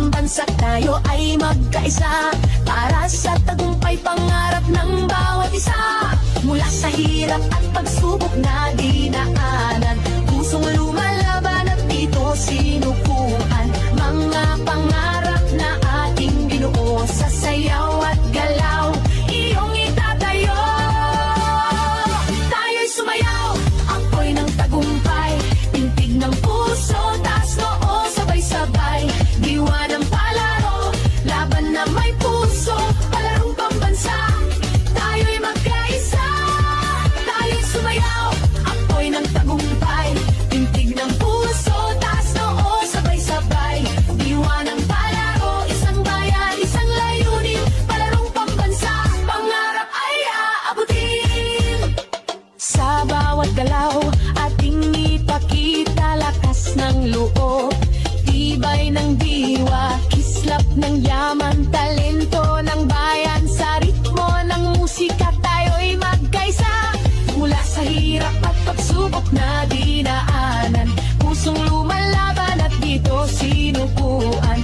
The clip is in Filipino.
pambansa, tayo ay magkaisa para sa tagumpay pangarap ng bawat isa. Mula sa hirap at pagsubok na dinaanan, pusong lumalaban at dito sinukuhan. Mga pangarap na ating binuo sa sayaw at galaw, iyong itatayo. Tayo'y sumayaw, ako'y ng tagumpay, tintig ng puso, taas noo, sabay-sabay. Diwa ng palaro, laban na may puso, palarong pambansa, tayo'y magkaisa. Tayo'y sumayaw, ako'y ng tagumpay, tintig ng puso, taas noo, sabay-sabay. Diwa ng palaro, isang bayan, isang layunin, palarong pambansa, pangarap ay aabutin. Sa bawat galaw, ating ipakita lakas ng loob, tibay ng diwa, kislap ng yaman, talento ng bayan. Sa ritmo ng musika, tayo'y magkaisa. Mula sa hirap at pagsubok na dinaanan, pusong lumalaban at dito sinukuan.